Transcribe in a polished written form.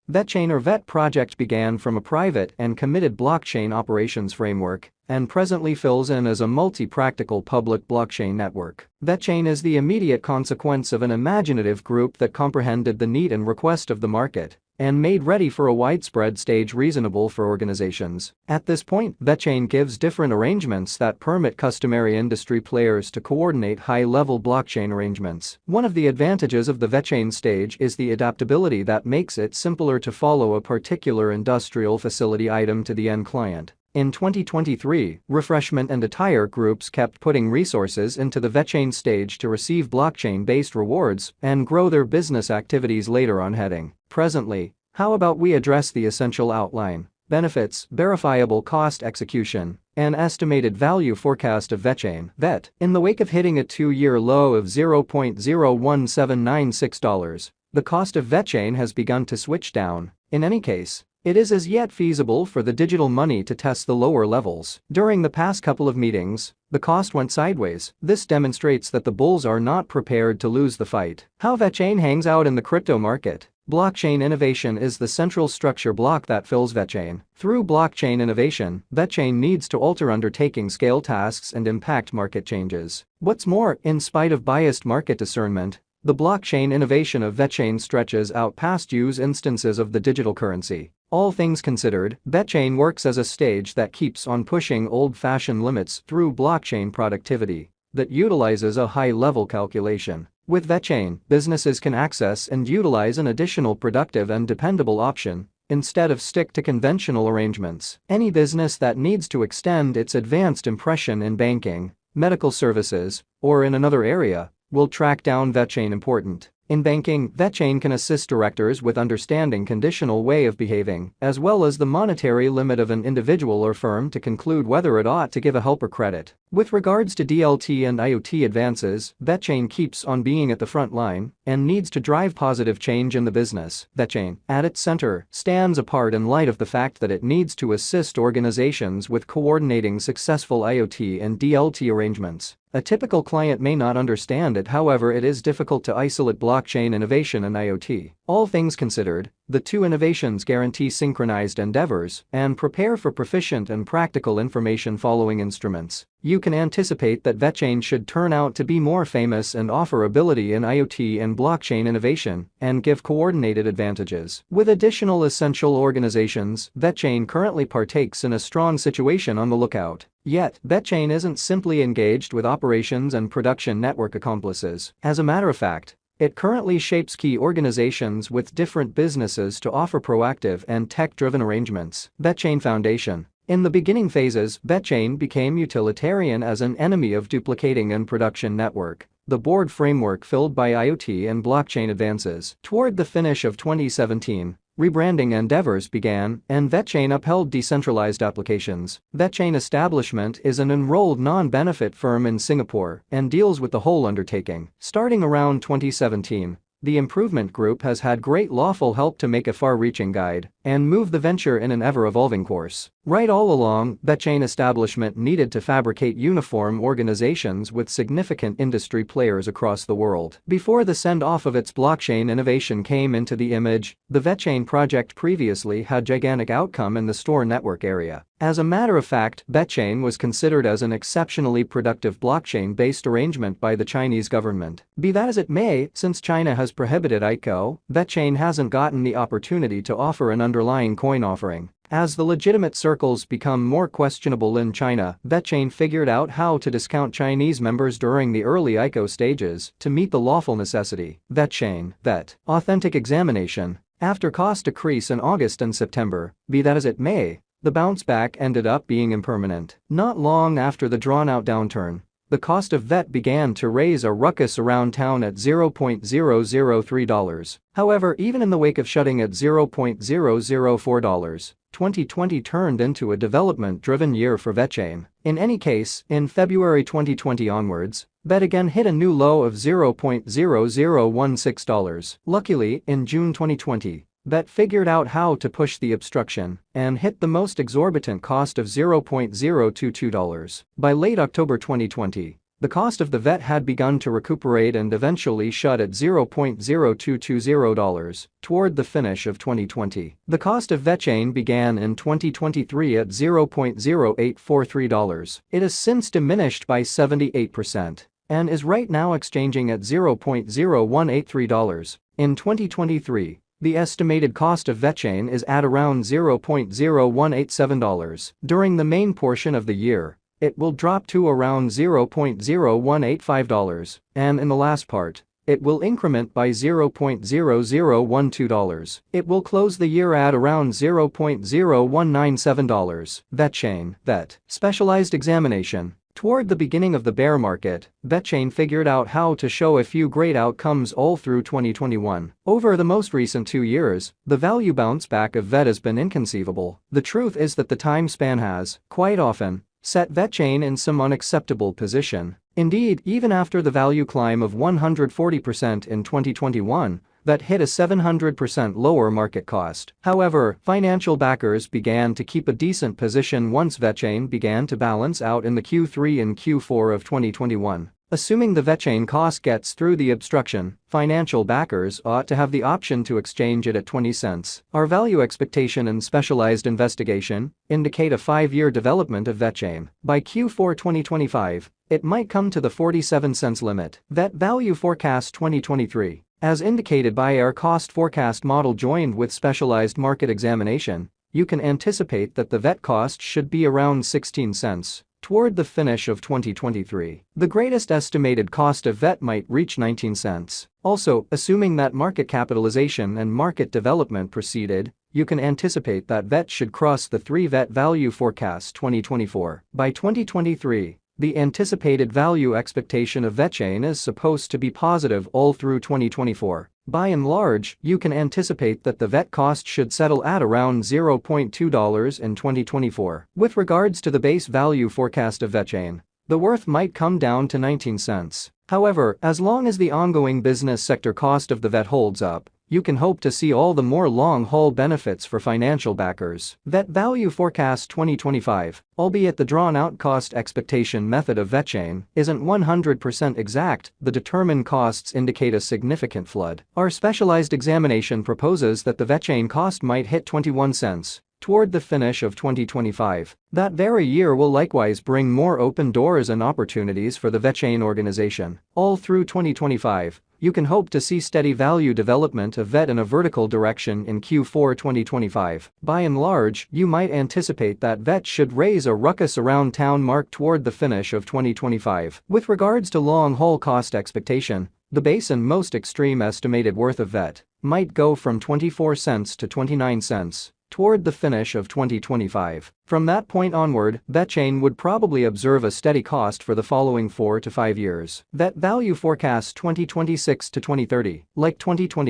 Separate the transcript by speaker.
Speaker 1: Vechain or VET project began from a private and committed blockchain operations framework and presently fills in as a multi-practical public blockchain network. Vechain is the immediate consequence of an imaginative group that comprehended the need and request of the market and made ready for a widespread stage reasonable for organizations. At this point, Vechain gives different arrangements that permit customary industry players to coordinate high-level blockchain arrangements. One of the advantages of the Vechain stage is the adaptability that makes it simpler to follow a particular industrial facility item to the end client. In 2023, refreshment and attire groups kept putting resources into the Vechain stage to receive blockchain-based rewards and grow their business activities later on. Heading. Presently, how about we address the essential outline, benefits, verifiable cost execution, and estimated value forecast of Vechain (VET). In the wake of hitting a 2-year low of $0.01796, the cost of Vechain has begun to switch down. In any case, it is as yet feasible for the digital money to test the lower levels. During the past couple of meetings, the cost went sideways. This demonstrates that the bulls are not prepared to lose the fight. How Vechain hangs out in the crypto market. Blockchain innovation is the central structure block that fills Vechain. Through blockchain innovation, Vechain needs to alter undertaking scale tasks and impact market changes. What's more, in spite of biased market discernment, the blockchain innovation of Vechain stretches out past use instances of the digital currency. All things considered, Vechain works as a stage that keeps on pushing old-fashioned limits through blockchain productivity that utilizes a high-level calculation. With Vechain, businesses can access and utilize an additional productive and dependable option instead of stick to conventional arrangements. Any business that needs to extend its advanced impression in banking, medical services, or in another area will track down Vechain. Important. In banking, Vechain can assist directors with understanding conditional way of behaving, as well as the monetary limit of an individual or firm to conclude whether it ought to give a helper credit. With regards to DLT and IoT advances, Vechain keeps on being at the front line and needs to drive positive change in the business. Vechain, at its center, stands apart in light of the fact that it needs to assist organizations with coordinating successful IoT and DLT arrangements. A typical client may not understand it, however, it is difficult to isolate blockchain innovation and IoT. All things considered, the two innovations guarantee synchronized endeavors and prepare for proficient and practical information following instruments. You can anticipate that Vechain should turn out to be more famous and offer ability in IoT and blockchain innovation and give coordinated advantages. With additional essential organizations, Vechain currently partakes in a strong situation on the lookout. Yet, Vechain isn't simply engaged with operations and production network accomplices. As a matter of fact, it currently shapes key organizations with different businesses to offer proactive and tech-driven arrangements. Vechain Foundation. In the beginning phases, Vechain became utilitarian as an enemy of duplicating and production network. The board framework filled by IoT and blockchain advances. Toward the finish of 2017, rebranding endeavors began, and Vechain upheld decentralized applications. Vechain establishment is an enrolled non-benefit firm in Singapore and deals with the whole undertaking. Starting around 2017, the improvement group has had great lawful help to make a far-reaching guide and move the venture in an ever-evolving course. Right all along, Vechain establishment needed to fabricate uniform organizations with significant industry players across the world. Before the send-off of its blockchain innovation came into the image, the Vechain project previously had gigantic outcome in the store network area. As a matter of fact, Vechain was considered as an exceptionally productive blockchain-based arrangement by the Chinese government. Be that as it may, since China has prohibited ICO, Vechain hasn't gotten the opportunity to offer an underlying coin offering. As the legitimate circles become more questionable in China, Vechain figured out how to discount Chinese members during the early ICO stages to meet the lawful necessity. Vechain, VET. Authentic examination. After cost decrease in August and September, be that as it may, the bounce back ended up being impermanent. Not long after the drawn-out downturn, the cost of VET began to raise a ruckus around town at $0.003. However, even in the wake of shutting at $0.004, 2020 turned into a development-driven year for Vechain. In any case, in February 2020 onwards, VET again hit a new low of $0.0016. Luckily, in June 2020, VET figured out how to push the obstruction and hit the most exorbitant cost of $0.022. By late October 2020, the cost of the VET had begun to recuperate and eventually shut at $0.0220 toward the finish of 2020. The cost of Vechain began in 2023 at $0.0843. It has since diminished by 78% and is right now exchanging at $0.0183. In 2023, the estimated cost of Vechain is at around $0.0187. During the main portion of the year, it will drop to around $0.0185, and in the last part, it will increment by $0.0012. It will close the year at around $0.0197. Vechain, VET, specialized examination. Toward the beginning of the bear market, Vechain figured out how to show a few great outcomes all through 2021. Over the most recent 2 years, the value bounce back of VET has been inconceivable. The truth is that the time span has, quite often, set Vechain in some unacceptable position. Indeed, even after the value climb of 140% in 2021, that hit a 700% lower market cost. However, financial backers began to keep a decent position once Vechain began to balance out in the Q3 and Q4 of 2021. Assuming the Vechain cost gets through the obstruction, financial backers ought to have the option to exchange it at 20 cents. Our value expectation and specialized investigation indicate a 5-year development of Vechain. By Q4 2025, it might come to the 47 cents limit. VET Value Forecast 2023. As indicated by our cost forecast model joined with specialized market examination, you can anticipate that the VET cost should be around 16 cents. Toward the finish of 2023, the greatest estimated cost of VET might reach 19 cents. Also, assuming that market capitalization and market development proceeded, you can anticipate that VET should cross the 3 VET Value Forecast 2024. By 2023, the anticipated value expectation of Vechain is supposed to be positive all through 2024. By and large, you can anticipate that the VET cost should settle at around $0.2 in 2024. With regards to the base value forecast of Vechain, the worth might come down to 19 cents. However, as long as the ongoing business sector cost of the VET holds up, you can hope to see all the more long-haul benefits for financial backers. VET Value Forecast 2025, albeit the drawn-out cost expectation method of Vechain isn't 100% exact, the determined costs indicate a significant flood. Our specialized examination proposes that the Vechain cost might hit 21 cents toward the finish of 2025. That very year will likewise bring more open doors and opportunities for the Vechain organization. All through 2025, you can hope to see steady value development of VET in a vertical direction in Q4 2025. By and large, you might anticipate that VET should raise a ruckus around town mark toward the finish of 2025. With regards to long-haul cost expectation, the base and most extreme estimated worth of VET might go from 24 cents to 29 cents toward the finish of 2025. From that point onward, Vechain would probably observe a steady cost for the following 4 to 5 years. VET Value Forecast 2026 to 2030, like 2020.